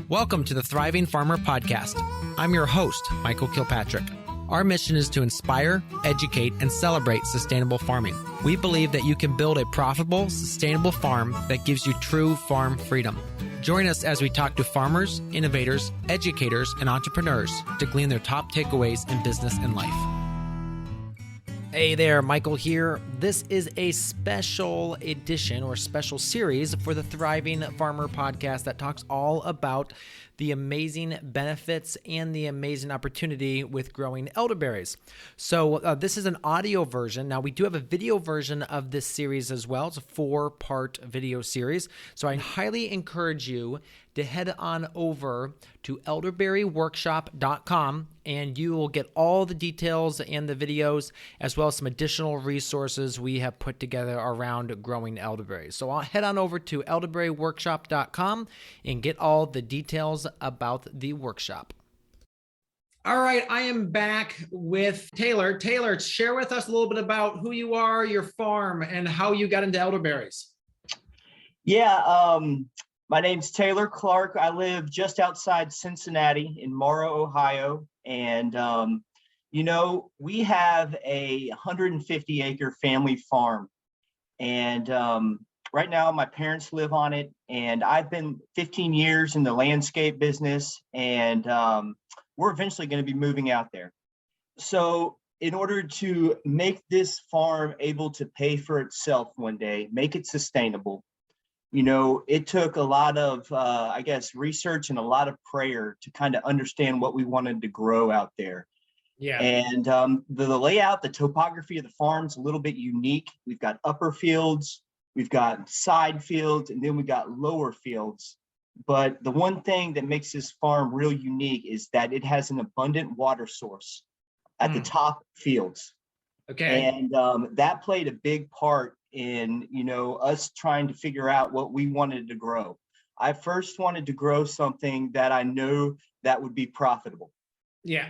Welcome to the Thriving Farmer Podcast. I'm your host, Michael Kilpatrick. Our mission is to inspire, educate, and celebrate sustainable farming. We believe that you can build a profitable, sustainable farm that gives you true farm freedom. Join us as we talk to farmers, innovators, educators, and entrepreneurs to glean their top takeaways in business and life. Hey there, Michael here. This is a special edition or special series for the Thriving Farmer Podcast that talks all about the amazing benefits and the amazing opportunity with growing elderberries. So this is an audio version. Now, we do have a video version of this series as well. It's a 4-part video series. So I highly encourage you to head on over to elderberryworkshop.com and you will get all the details and the videos as well as some additional resources we have put together around growing elderberries. So I'll head on over to elderberryworkshop.com and get all the details about the workshop. All right, I am back with Taylor. Taylor, share with us a little bit about who you are, your farm, and how you got into elderberries. Yeah, my name's Taylor Clark. I live just outside Cincinnati in Morrow, Ohio. And, we have a 150-acre family farm. And right now, my parents live on it. And I've been 15 years in the landscape business. And we're eventually going to be moving out there. So in order to make this farm able to pay for itself one day, make it sustainable, it took a lot of, research and a lot of prayer to kind of understand what we wanted to grow out there. Yeah. And the layout, the topography of the farm's a little bit unique. We've got upper fields, we've got side fields, and then we got lower fields. But the one thing that makes this farm real unique is that it has an abundant water source at the top fields. Okay. And that played a big part in, us trying to figure out what we wanted to grow. I first wanted to grow something that I know that would be profitable. Yeah.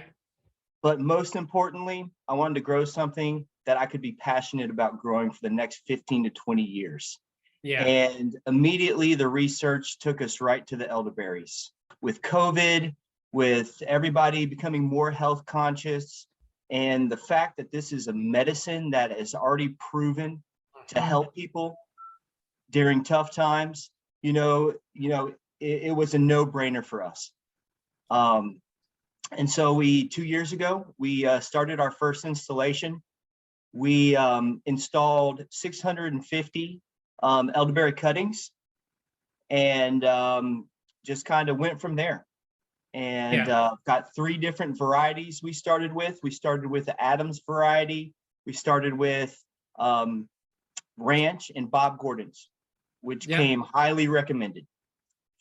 But most importantly, I wanted to grow something that I could be passionate about growing for the next 15 to 20 years. Yeah. And immediately the research took us right to the elderberries. With COVID, with everybody becoming more health conscious, and the fact that this is a medicine that is already proven to help people during tough times, it was a no-brainer for us. And so 2 years ago, we started our first installation. We installed 650 elderberry cuttings and just kind of went from there. And got 3 different varieties we started with. We started with the Adams variety. We started with Ranch and Bob Gordon's, which came highly recommended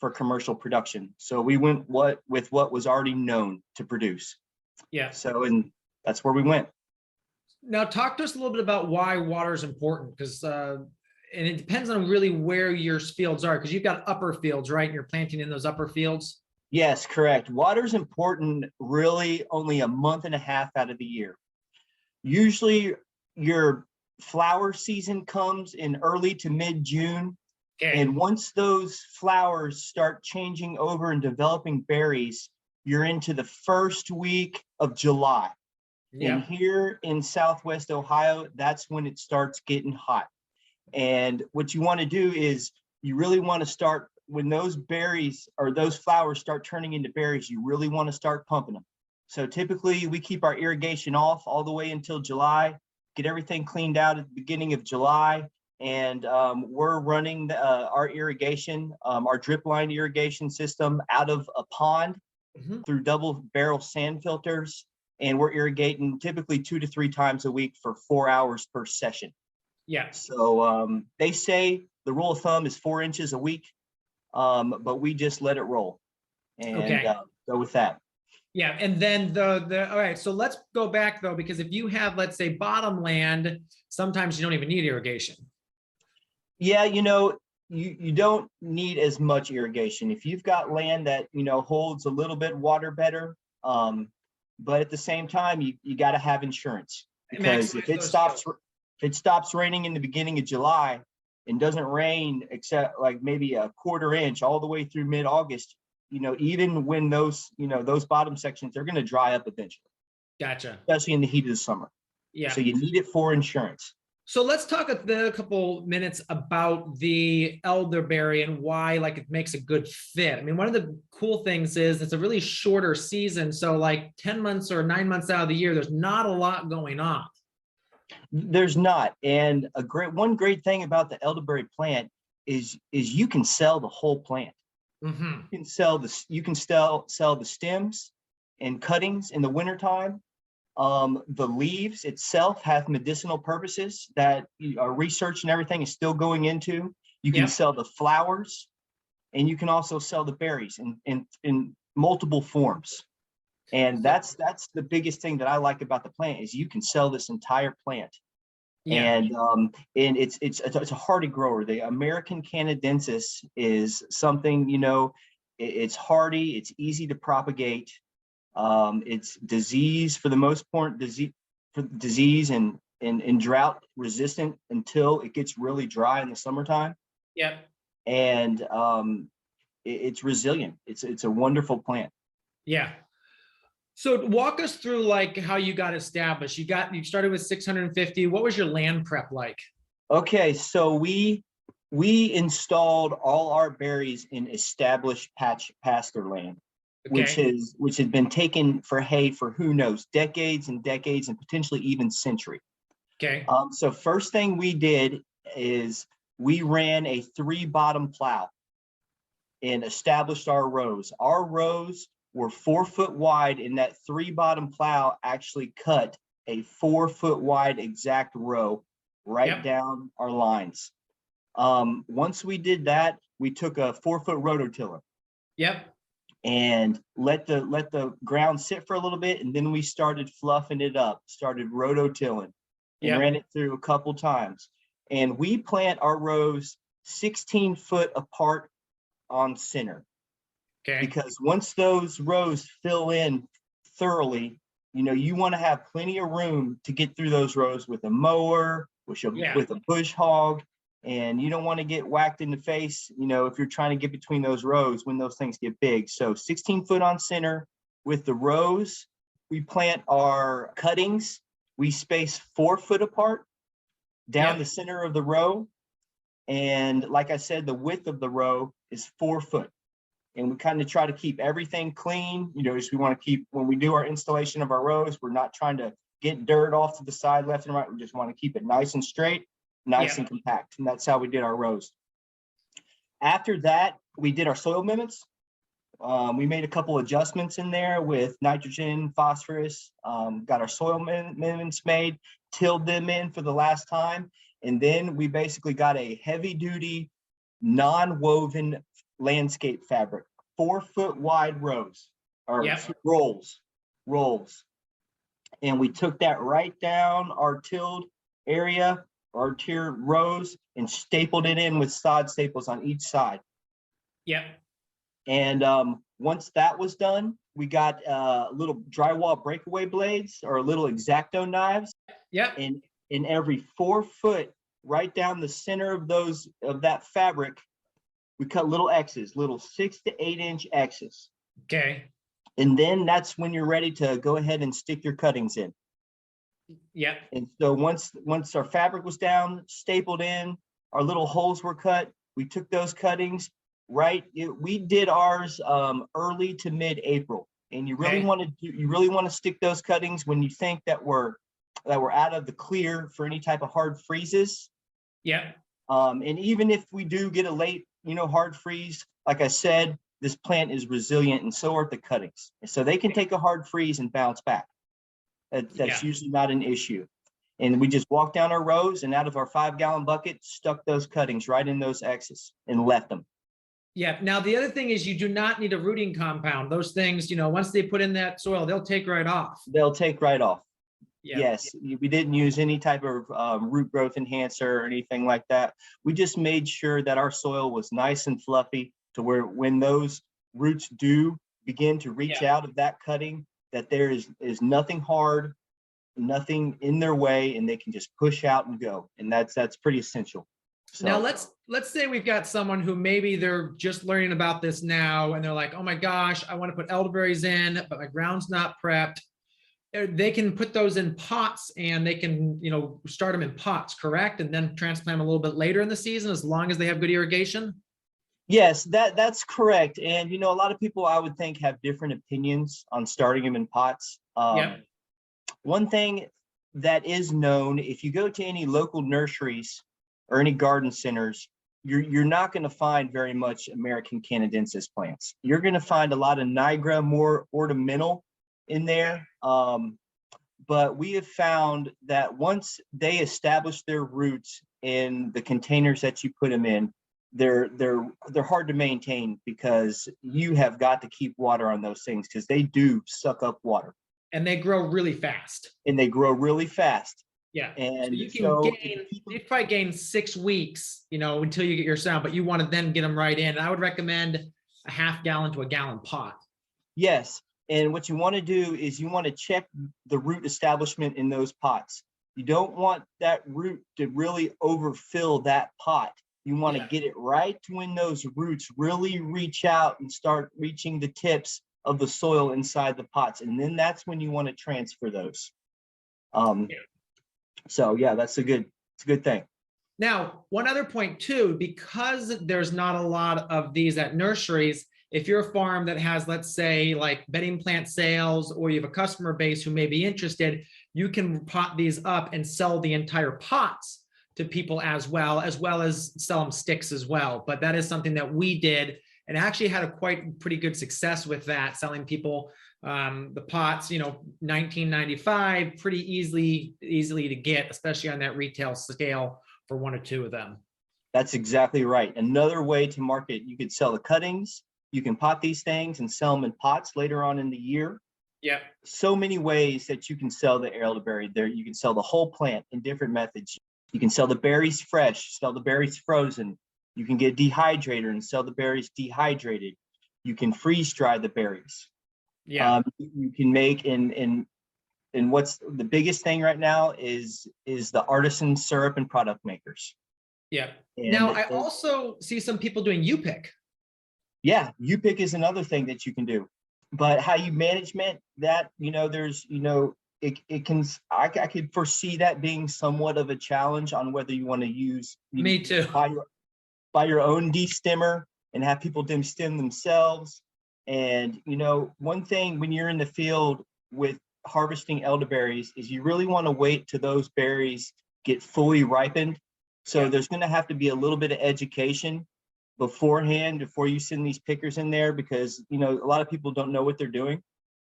for commercial production. So we went with what was already known to produce. Yeah. So, and that's where we went. Now talk to us a little bit about why water is important, because and it depends on really where your fields are, because you've got upper fields, right? You're planting in those upper fields. Yes, correct. Water's important really only a month and a half out of the year. Usually your flower season comes in early to mid-June. Okay. And once those flowers start changing over and developing berries, you're into the first week of July. Yeah. And here in Southwest Ohio, that's when it starts getting hot. And what you want to do is you really want to start when those berries or those flowers start turning into berries, you really want to start pumping them. So typically we keep our irrigation off all the way until July, get everything cleaned out at the beginning of July. And we're running our irrigation, our drip line irrigation system out of a pond through double barrel sand filters. And we're irrigating typically 2 to 3 times a week for 4 hours per session. Yeah. So they say the rule of thumb is 4 inches a week. But we just let it roll and go with that. Yeah. And then all right, so let's go back though, because if you have, let's say, bottom land, sometimes you don't even need irrigation. Yeah. You don't need as much irrigation. If you've got land that, holds a little bit water better, but at the same time, you got to have insurance, because if it stops raining in the beginning of July, and doesn't rain except like maybe a quarter inch all the way through mid-August, even when those bottom sections, they're going to dry up eventually, Gotcha. especially in the heat of the summer. Yeah. So you need it for insurance. So let's talk a couple minutes about the elderberry and why it makes a good fit. I mean, one of the cool things is it's a really shorter season. So 10 months or 9 months out of the year, there's not a lot going on. There's not. And one great thing about the elderberry plant is you can sell the whole plant. Mm-hmm. You can sell the stems and cuttings in the wintertime. The leaves itself have medicinal purposes that research and everything is still going into. You can sell the flowers, and you can also sell the berries in multiple forms. And that's the biggest thing that I like about the plant is you can sell this entire plant. Yeah. And it's a hardy grower. The American canadensis is something, it's hardy, it's easy to propagate. It's disease for the most part, disease and drought resistant until it gets really dry in the summertime. Yeah. And it's resilient. It's a wonderful plant. Yeah. So walk us through how you got established. You started with 650. What was your land prep like? Okay, so we installed all our berries in established pasture land. Okay. which had been taken for hay for who knows, decades and decades and potentially even century. Okay. So first thing we did is we ran a 3-bottom plow and established our rows. Our rows were 4 foot wide, and that 3-bottom plow actually cut a 4 foot wide exact row right down our lines. Once we did that, we took a 4-foot rototiller. Yep. And let the ground sit for a little bit, and then we started fluffing it up, started rototilling, and ran it through a couple times. And we plant our rows 16 foot apart on center. Okay. Because once those rows fill in thoroughly, you want to have plenty of room to get through those rows with a mower, with a bush hog. And you don't want to get whacked in the face, if you're trying to get between those rows when those things get big. So 16 foot on center with the rows. We plant our cuttings. We space 4 foot apart down the center of the row. And like I said, the width of the row is 4 foot. And we kind of try to keep everything clean. As we want to keep, when we do our installation of our rows, we're not trying to get dirt off to the side, left and right. We just want to keep it nice and straight. Nice and compact, and that's how we did our rows. After that, we did our soil amendments. We made a couple adjustments in there with nitrogen, phosphorus, got our soil amendments made, tilled them in for the last time, and then we basically got a heavy-duty, non-woven landscape fabric, 4 foot wide rows, or rolls. And we took that right down our tilled area, our tiered rows, and stapled it in with sod staples on each side. Yep. And once that was done, we got little drywall breakaway blades or little X-Acto knives. Yep. And in every 4 foot, right down the center of that fabric, we cut little X's, little 6 to 8 inch X's. Okay. And then that's when you're ready to go ahead and stick your cuttings in. Yeah. And so once our fabric was down, stapled in, our little holes were cut, we took those cuttings, we did ours early to mid-April. And you really want to stick those cuttings when you think that we're out of the clear for any type of hard freezes. Yeah. And even if we do get a late, hard freeze, like I said, this plant is resilient, and so are the cuttings. So they can take a hard freeze and bounce back. That's usually not an issue. And we just walked down our rows, and out of our 5-gallon bucket, stuck those cuttings right in those X's and left them. Yeah. Now, the other thing is you do not need a rooting compound. Those things, once they put in that soil, they'll take right off. They'll take right off. Yeah. Yes. We didn't use any type of root growth enhancer or anything like that. We just made sure that our soil was nice and fluffy to where when those roots do begin to reach out of that cutting, that there is nothing hard, nothing in their way, and they can just push out and go. And that's pretty essential. Now So let's say we've got someone who maybe they're just learning about this now and they're like, oh my gosh, I want to put elderberries in, but my ground's not prepped. They can put those in pots and they can, start them in pots, correct? And then transplant them a little bit later in the season as long as they have good irrigation. yes, that's correct. And a lot of people I would think have different opinions on starting them in pots. Yeah. One thing that is known, if you go to any local nurseries or any garden centers, you're not going to find very much American canadensis plants. You're going to find a lot of Nigra, more ornamental in there. But we have found that once they establish their roots in the containers that you put them in, they're hard to maintain because you have got to keep water on those things because they do suck up water. And they grow really fast. Yeah. And so you can you probably gain 6 weeks, until you get your sound, but you want to then get them right in. And I would recommend a half gallon to a gallon pot. Yes. And what you want to do is you want to check the root establishment in those pots. You don't want that root to really overfill that pot. You want to get it right to when those roots really reach out and start reaching the tips of the soil inside the pots. And then that's when you want to transfer those. So yeah, it's a good thing. Now, one other point too, because there's not a lot of these at nurseries, if you're a farm that has, let's say, like bedding plant sales, or you have a customer base who may be interested, you can pot these up and sell the entire pots to people as well as sell them sticks as well. But that is something that we did and actually had pretty good success with that, selling people the pots, $19.95, pretty easily to get, especially on that retail scale for 1 or 2 of them. That's exactly right. Another way to market, you could sell the cuttings. You can pot these things and sell them in pots later on in the year. Yeah. So many ways that you can sell the elderberry. There, you can sell the whole plant in different methods. You can sell the berries fresh, sell the berries frozen. You can get dehydrated and sell the berries dehydrated. You can freeze dry the berries. Yeah. You can make and what's the biggest thing right now is the artisan syrup and product makers. Yeah. And now I also see some people doing U-pick. Yeah, U-pick is another thing that you can do. But how you management that, there's, it can, I could foresee that being somewhat of a challenge on whether you want to use, Me too, buy your own destemmer and have people destem themselves. And, one thing when you're in the field with harvesting elderberries is you really want to wait till those berries get fully ripened. So there's going to have to be a little bit of education beforehand before you send these pickers in there, because a lot of people don't know what they're doing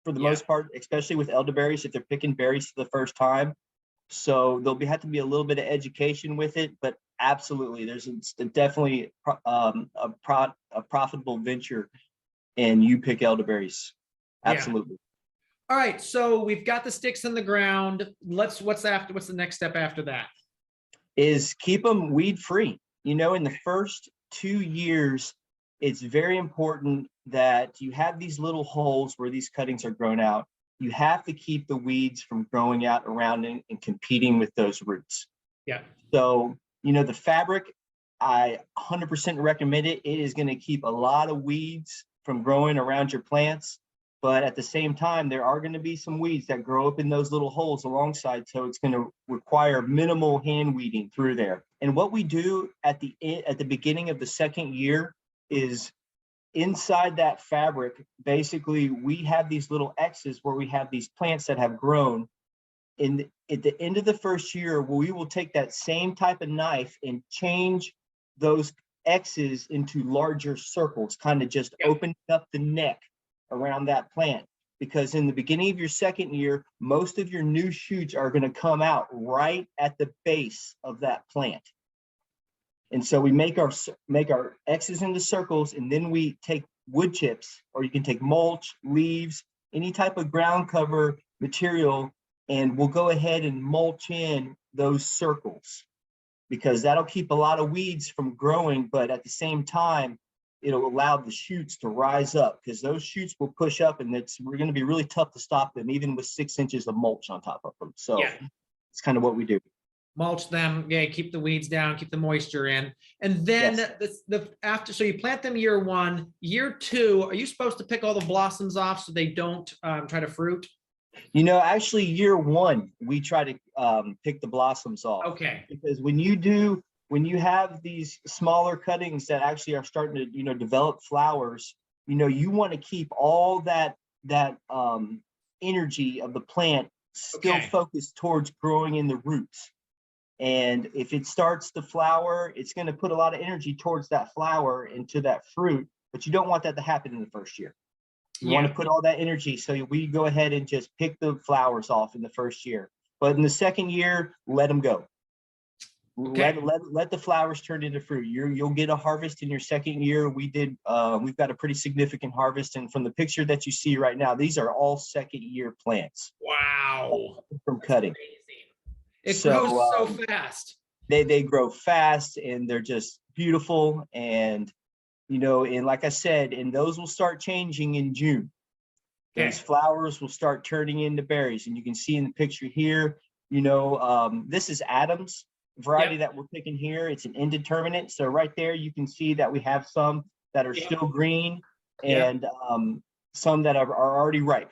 for the most part, especially with elderberries if they're picking berries for the first time. So there'll have to be a little bit of education with it, but absolutely there's definitely a profitable venture in U-pick elderberries. Absolutely. All right, so we've got the sticks in the ground. What's the next step after that? Is keep them weed free. In the first 2 years, it's very important that you have these little holes where these cuttings are grown out. You have to keep the weeds from growing out around and competing with those roots. Yeah. So, the fabric, I 100% recommend it. It is going to keep a lot of weeds from growing around your plants. But at the same time, there are going to be some weeds that grow up in those little holes alongside. So it's going to require minimal hand weeding through there. And what we do at the beginning of the second year is inside that fabric, basically, we have these little X's where we have these plants that have grown. And at the end of the first year, we will take that same type of knife and change those X's into larger circles, kind of just opening up the neck around that plant. Because in the beginning of your second year, most of your new shoots are going to come out right at the base of that plant. And so we make our X's into circles, and then we take wood chips, or you can take mulch, leaves, any type of ground cover material, and we'll go ahead and mulch in those circles, because that'll keep a lot of weeds from growing, but at the same time, it'll allow the shoots to rise up, because those shoots will push up, and we're going to be really tough to stop them, even with 6 inches of mulch on top of them. So it's kind of what we do. mulch them, yeah, keep the weeds down, keep the moisture in. And then Yes. after, so you plant them year one, year two, are you supposed to pick all the blossoms off so they don't try to fruit? Actually, year one, we try to pick the blossoms off, Okay. because when you have these smaller cuttings that actually are starting to, develop flowers, you want to keep all that energy of the plant still Okay. focused towards growing in the roots. And if it starts to flower, it's going to put a lot of energy towards that flower into that fruit, but you don't want that to happen in the first year. You want to put all that energy. So we go ahead and just pick the flowers off in the first year. But in the second year, let them go. Okay. Let the flowers turn into fruit. You'll get a harvest in your second year. We've got a pretty significant harvest. And from the picture that you see right now, these are all second year plants. Wow. From cutting. It grows so fast. They grow fast and they're just beautiful. And and like I said, and those will start changing in June. Those flowers will start turning into berries. And you can see in the picture here, this is Adam's variety that we're picking here. It's an indeterminate. So right there, you can see that we have some that are still green and some that are already ripe.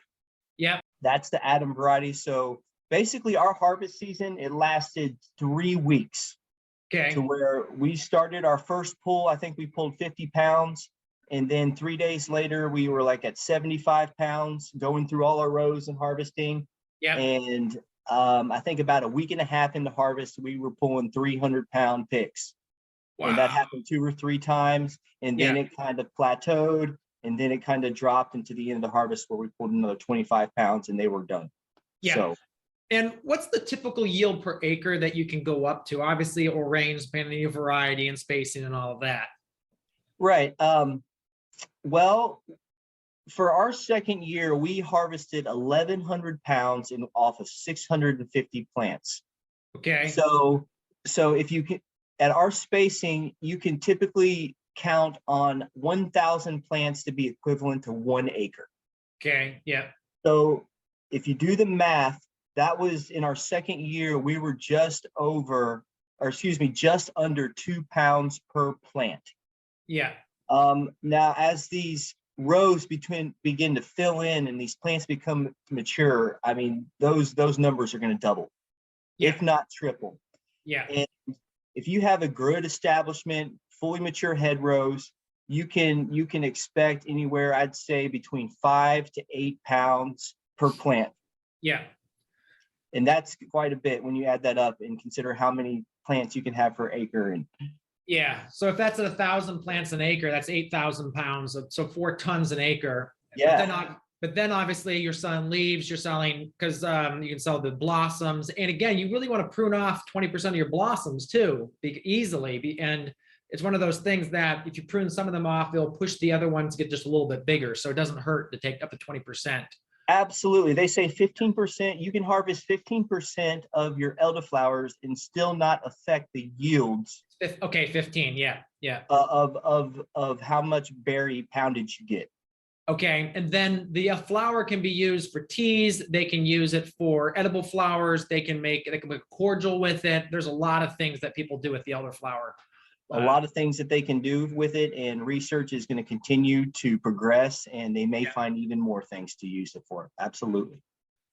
Yeah. That's the Adam variety. So basically our harvest season, it lasted 3 weeks. To where we started our first pull, I think we pulled 50 pounds. And then 3 days later, we were like at 75 pounds going through all our rows and harvesting. Yeah. And I think about a week and a half into harvest, we were pulling 300-pound picks. Wow. And that happened 2 or 3 times. And then it kind of plateaued. And then it kind of dropped into the end of the harvest where we pulled another 25 pounds and they were done. Yeah. So. And what's the typical yield per acre that you can go up to? Obviously, it will range depending on your variety and spacing and all of that. Right. Well, for our second year, we harvested 1,100 pounds off of 650 plants. Okay. So if you can, at our spacing, you can typically count on 1,000 plants to be equivalent to 1 acre. Okay. Yeah. So if you do the math, that was in our second year, we were just under 2 pounds per plant. Yeah. Now, as these rows begin to fill in and these plants become mature, I mean, those numbers are going to double, if not triple. Yeah. And if you have a good establishment, fully mature head rows, you can expect anywhere, I'd say, between 5 to 8 pounds per plant. Yeah. And that's quite a bit when you add that up and consider how many plants you can have per acre. And yeah, so if that's 1,000 plants an acre, that's 8,000 pounds. So 4 tons an acre. Yeah. But then obviously you're selling leaves, you're selling, because you can sell the blossoms. And again, you really want to prune off 20% of your blossoms too, easily. And it's one of those things that if you prune some of them off, they'll push the other ones to get just a little bit bigger. So it doesn't hurt to take up to 20%. Absolutely. They say 15%, you can harvest 15% of your elderflowers and still not affect the yields. Okay, 15, yeah. Of how much berry poundage you get. Okay, and then the flower can be used for teas. They can use it for edible flowers. They can make cordial with it. There's a lot of things that people do with the elderflower. A lot of things that they can do with it, and research is going to continue to progress, and they may find even more things to use it for. Absolutely.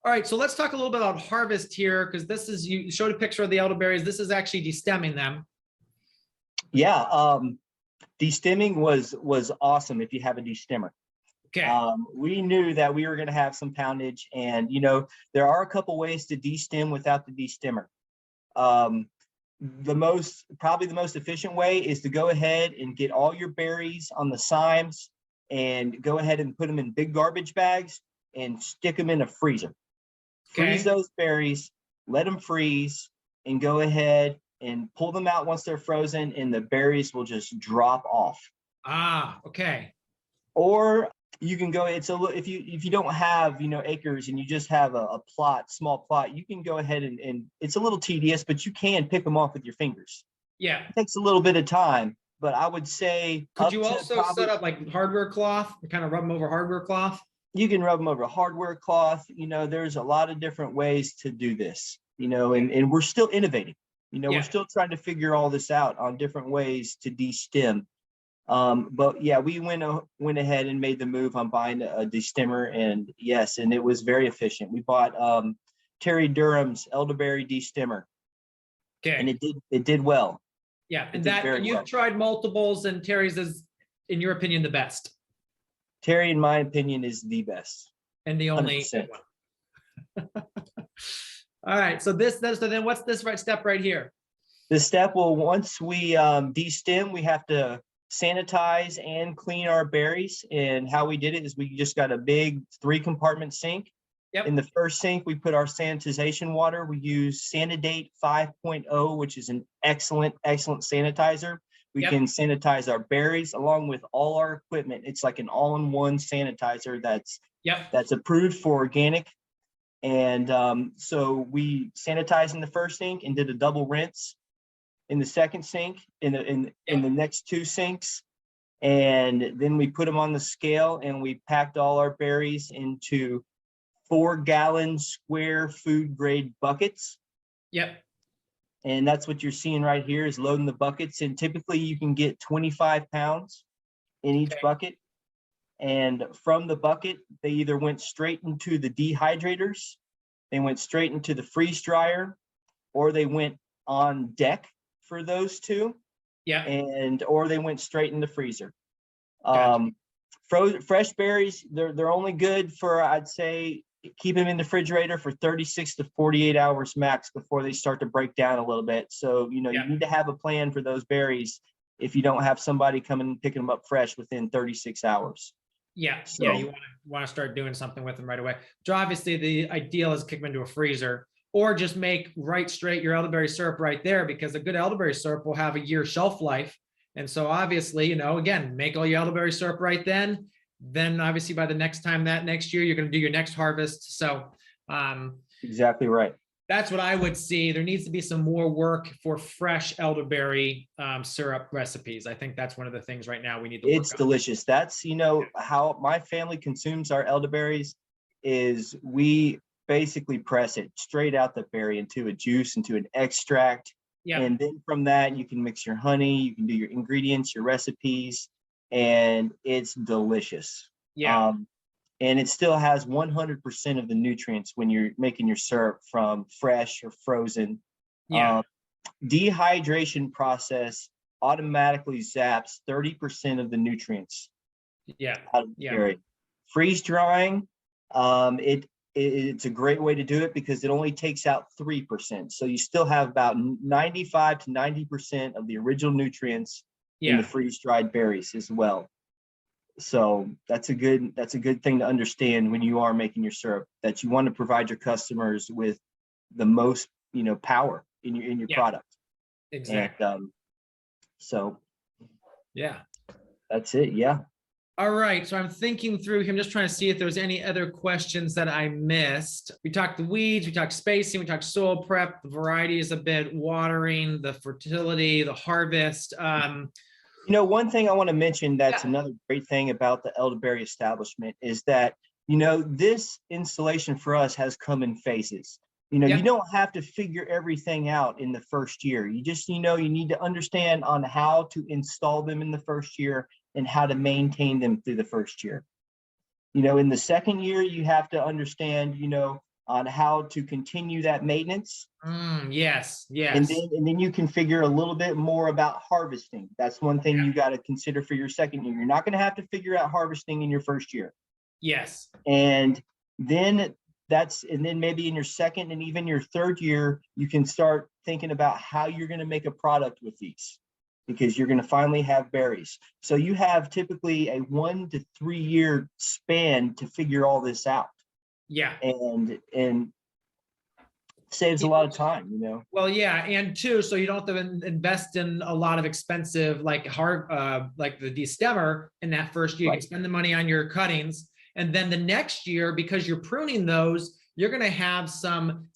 All right, so let's talk a little bit about harvest here, because this is, you showed a picture of the elderberries. This is actually destemming them. Yeah, destemming was awesome if you have a destemmer. Okay. We knew that we were going to have some poundage, and there are a couple ways to destem without the destemmer. Probably the most efficient way is to go ahead and get all your berries on the cymes and go ahead and put them in big garbage bags and stick them in a freezer. Okay. Freeze those berries, let them freeze, and go ahead and pull them out once they're frozen, and the berries will just drop off. Ah, okay. Or you can go, if you don't have acres and you just have a small plot, you can go ahead and it's a little tedious, but you can pick them off with your fingers. Yeah, it takes a little bit of time, but I would say, could you also set up like hardware cloth and kind of rub them over hardware cloth? You can rub them over hardware cloth. There's a lot of different ways to do this. And we're still innovating. We're still trying to figure all this out on different ways to destem. But yeah, we went ahead and made the move on buying a destemmer, and yes, and it was very efficient. We bought Terry Durham's elderberry destemmer, and it did well. Yeah, and you've tried multiples, and Terry's is, in your opinion, the best. Terry, in my opinion, is the best and the only 100%. One. All right, so then what's this step right here? This step, well, once we destem, we have to sanitize and clean our berries. And how we did it is we just got a big 3-compartment sink. Yep. In the first sink, we put our sanitization water. We use Sanidate 5.0, which is an excellent sanitizer. We can sanitize our berries along with all our equipment. It's like an all-in-one sanitizer that's approved for organic. And so we sanitized in the first sink and did a double rinse in the second sink, in the next 2 sinks. And then we put them on the scale, and we packed all our berries into 4-gallon square food grade buckets. Yep. And that's what you're seeing right here is loading the buckets. And typically you can get 25 pounds in each bucket. And from the bucket, they either went straight into the dehydrators, they went straight into the freeze dryer, or they went on deck for those 2. Yeah. Or they went straight in the freezer. Gotcha. Fresh berries, they're only good for, I'd say, keep them in the refrigerator for 36 to 48 hours max before they start to break down a little bit. So, you need to have a plan for those berries if you don't have somebody come and picking them up fresh within 36 hours. Yeah. So, you want to start doing something with them right away. So obviously the ideal is kick them into a freezer, or just make straight your elderberry syrup right there, because a good elderberry syrup will have a year shelf life. And so obviously, again, make all your elderberry syrup right then. Then obviously by the next year, you're going to do your next harvest. So exactly right. That's what I would see. There needs to be some more work for fresh elderberry syrup recipes. I think that's one of the things right now we need to work on. It's delicious. That's, how my family consumes our elderberries is we basically press it straight out the berry into a juice, into an extract. Yeah. And then from that, you can mix your honey, you can do your ingredients, your recipes, and it's delicious. Yeah. And it still has 100% of the nutrients when you're making your syrup from fresh or frozen. Yeah. Dehydration process automatically zaps 30% of the nutrients. Yeah. Out of the berry. Freeze drying, it's a great way to do it because it only takes out 3%. So you still have about 95 to 90% of the original nutrients in the freeze-dried berries as well. So that's a good thing to understand when you are making your syrup, that you want to provide your customers with the most, power in your product. Exactly. And yeah, that's it. Yeah. All right. So I'm thinking through here. I'm just trying to see if there's any other questions that I missed. We talked the weeds, we talked spacing, we talked soil prep, the varieties a bit, watering, the fertility, the harvest. One thing I want to mention that's another great thing about the elderberry establishment is that, this installation for us has come in phases. You don't have to figure everything out in the first year. You just, you need to understand on how to install them in the first year and how to maintain them through the first year. In the second year, you have to understand, on how to continue that maintenance. Yes. And then you can figure a little bit more about harvesting. That's one thing you got to consider for your second year. You're not going to have to figure out harvesting in your first year. Yes. And then maybe in your second and even your third year, you can start thinking about how you're going to make a product with these, because you're going to finally have berries. So you have typically a 1 to 3 year span to figure all this out. Yeah. And saves a lot of time, Well, yeah. And two, so you don't have to invest in a lot of expensive, like the destemmer in that first year. You can spend the money on your cuttings. And then the next year, because you're pruning those, you're going to have some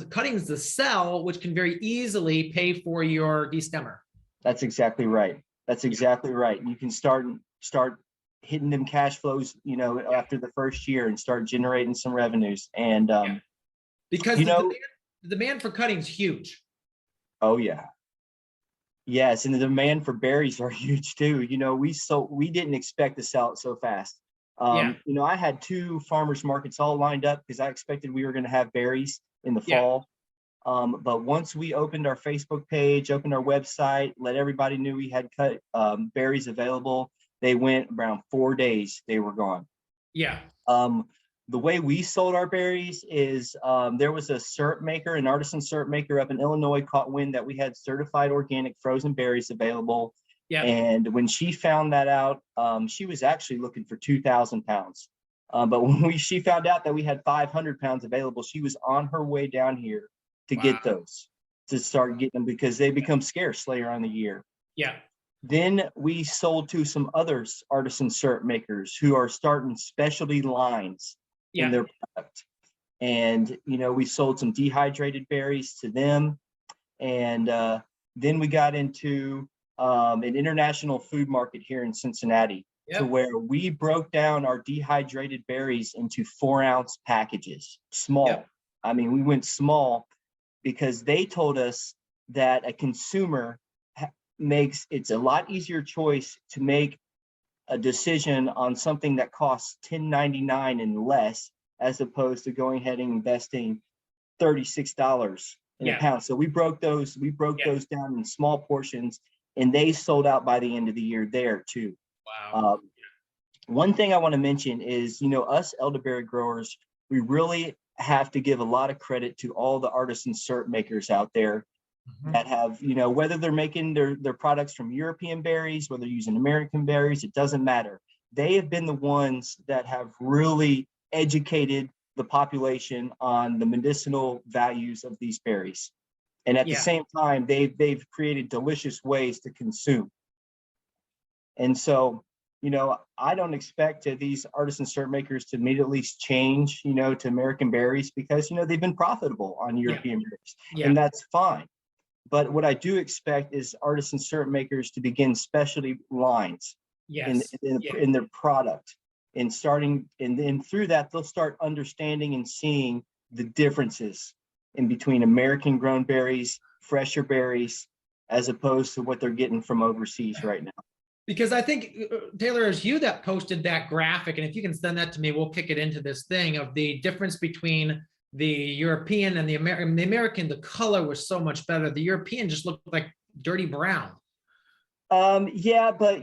cuttings to sell, which can very easily pay for your destemmer. That's exactly right. You can start hitting them cash flows, after the first year and start generating some revenues. And because the demand for cutting is huge. Oh yeah. Yes, and the demand for berries are huge too. We didn't expect to sell it so fast. Yeah. I had two farmers markets all lined up because I expected we were going to have berries in the Yeah. fall. But once we opened our Facebook page, opened our website, let everybody knew we had cut berries available, they went around 4 days, they were gone. Yeah. The way we sold our berries is there was a syrup maker, an artisan syrup maker up in Illinois, caught wind that we had certified organic frozen berries available. Yeah. And when she found that out, she was actually looking for 2,000 pounds. But when she found out that we had 500 pounds available, she was on her way down here to get those, to start getting them, because they become scarce later on in the year. Yeah. Then we sold to some other artisan syrup makers who are starting specialty lines in their product. And, we sold some dehydrated berries to them. And then we got into an international food market here in Cincinnati, to where we broke down our dehydrated berries into 4-ounce packages, small. Yep. I mean, we went small because they told us that a consumer it's a lot easier choice to make a decision on something that costs $10.99 and less, as opposed to going ahead and investing $36 in a pound. So we broke those down in small portions, and they sold out by the end of the year there too. Wow. One thing I want to mention is, us elderberry growers, we really have to give a lot of credit to all the artisan syrup makers out there that have, whether they're making their products from European berries, whether they're using American berries, it doesn't matter. They have been the ones that have really educated the population on the medicinal values of these berries. And at the same time, they've created delicious ways to consume. And so, I don't expect these artisan syrup makers to immediately change, to American berries, because, they've been profitable on European berries, and that's fine. But what I do expect is artisan syrup makers to begin specialty lines in their product, and then through that, they'll start understanding and seeing the differences in between American grown berries, fresher berries, as opposed to what they're getting from overseas right now. Because I think, Taylor, it was you that posted that graphic, and if you can send that to me, we'll kick it into this thing of the difference between the European and the American. The American, the color was so much better. The European just looked like dirty brown. Yeah, but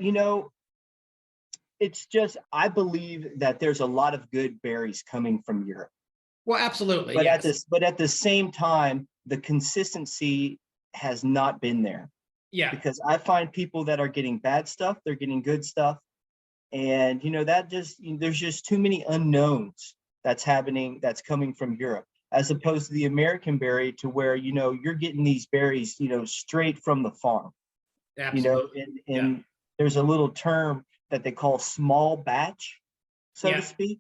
it's just, I believe that there's a lot of good berries coming from Europe. Well, absolutely. But at the same time, the consistency has not been there. Yeah. Because I find people that are getting bad stuff, they're getting good stuff. And, there's just too many unknowns that's coming from Europe, as opposed to the American berry, to where, you're getting these berries, straight from the farm. Absolutely. And there's a little term that they call small batch, so to speak.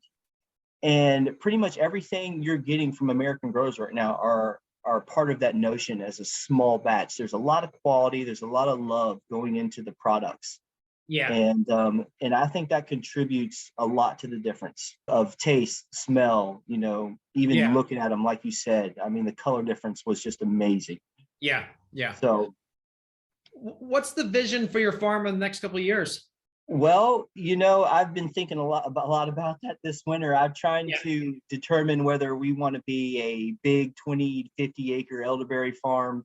And pretty much everything you're getting from American growers right now are part of that notion as a small batch. There's a lot of quality, there's a lot of love going into the products. Yeah. And I think that contributes a lot to the difference of taste, smell, even looking at them, like you said. I mean, the color difference was just amazing. Yeah. Yeah. So what's the vision for your farm in the next couple of years? Well, I've been thinking a lot about that this winter. I'm trying to determine whether we want to be a big 20, 50 acre elderberry farm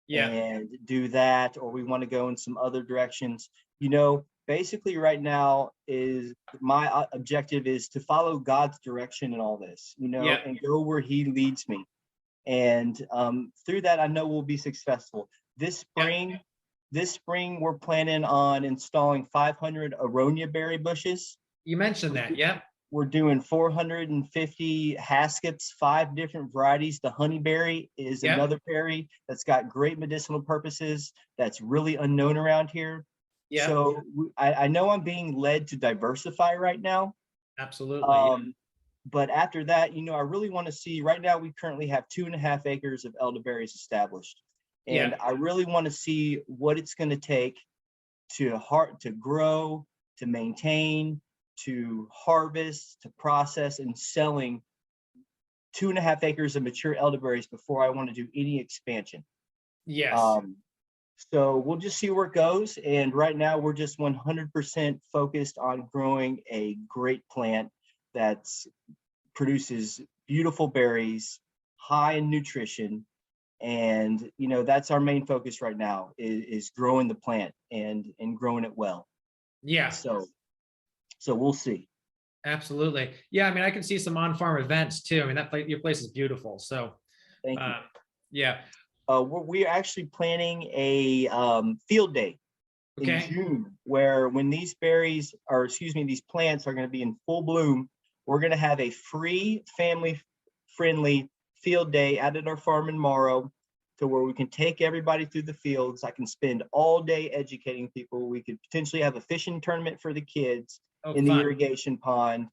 and do that, or we want to go in some other directions. Basically right now is my objective is to follow God's direction in all this, and go where he leads me. And through that, I know we'll be successful. This spring, we're planning on installing 500 aronia berry bushes. You mentioned that, We're doing 450 haskets, 5 different varieties. The honeyberry is another berry that's got great medicinal purposes, that's really unknown around here. So I know I'm being led to diversify right now. Absolutely. But after that, I really want to see, right now we currently have 2.5 acres of elderberries established. And I really want to see what it's going to take to grow, to maintain, to harvest, to process, and selling 2.5 acres of mature elderberries before I want to do any expansion. Yes. So we'll just see where it goes. And right now we're just 100% focused on growing a great plant that produces beautiful berries, high in nutrition. And, that's our main focus right now is growing the plant and growing it well. Yeah. So we'll see. Absolutely. Yeah. I mean, I can see some on-farm events too. I mean, your place is beautiful. So Thank you. Yeah. We're actually planning a field day in June, when these these plants are going to be in full bloom. We're going to have a free family-friendly field day out at our farm in Morrow, to where we can take everybody through the fields. I can spend all day educating people. We could potentially have a fishing tournament for the kids in the irrigation pond,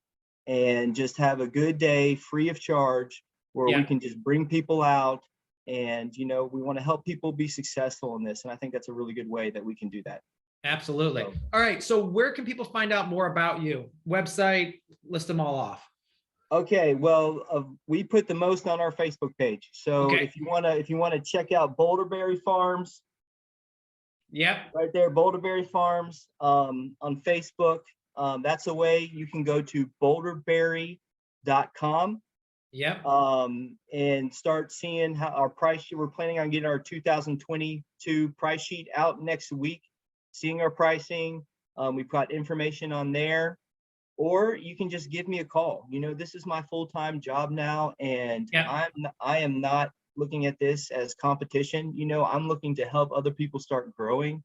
and just have a good day free of charge, where we can just bring people out. And, we want to help people be successful in this. And I think that's a really good way that we can do that. Absolutely. All right. So where can people find out more about you? Website, list them all off. Okay. Well, we put the most on our Facebook page. So if you want to check out Boulder Berry Farms. Yep. Right there, Boulder Berry Farms, on Facebook. That's a way you can go to boulderberry.com. Yep. And start seeing how our price sheet. We're planning on getting our 2022 price sheet out next week, seeing our pricing. We've got information on there, or you can just give me a call. This is my full-time job now, and I am not looking at this as competition. I'm looking to help other people start growing,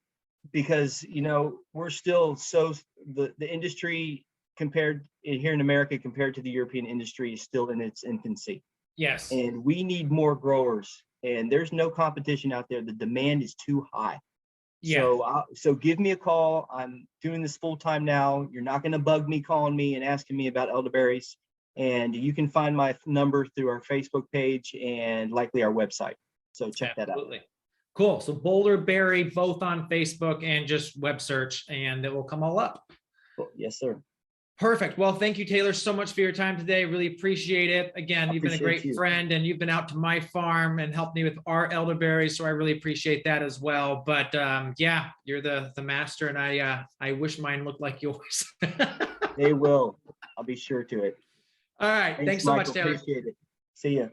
because, we're still the industry compared here in America compared to the European industry is still in its infancy. Yes. And we need more growers, and there's no competition out there. The demand is too high. Yeah. So give me a call. I'm doing this full time now. You're not going to bug me calling me and asking me about elderberries. And you can find my number through our Facebook page and likely our website. So check that out. Cool. So Boulder Berry, both on Facebook and just web search, and it will come all up. Cool. Yes, sir. Perfect. Well, thank you, Taylor, so much for your time today. Really appreciate it. Again, you've been a great friend, and you've been out to my farm and helped me with our elderberries. So I really appreciate that as well. But you're the master, and I wish mine looked like yours. They will. I'll be sure to it. All right. Thanks so much, Taylor. Appreciate it. See ya.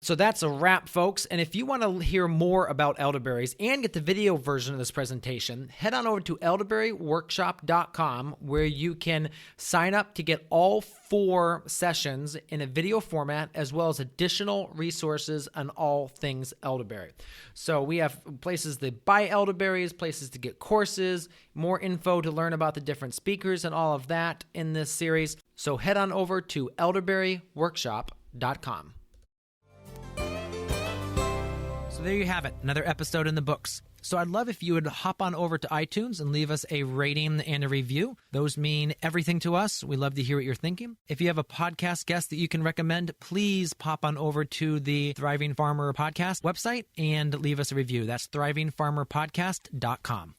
So that's a wrap, folks. And if you want to hear more about elderberries and get the video version of this presentation, head on over to elderberryworkshop.com, where you can sign up to get all 4 sessions in a video format, as well as additional resources on all things elderberry. So we have places to buy elderberries, places to get courses, more info to learn about the different speakers and all of that in this series. So head on over to elderberryworkshop.com. So there you have it, another episode in the books. So I'd love if you would hop on over to iTunes and leave us a rating and a review. Those mean everything to us. We love to hear what you're thinking. If you have a podcast guest that you can recommend, please pop on over to the Thriving Farmer Podcast website and leave us a review. That's thrivingfarmerpodcast.com.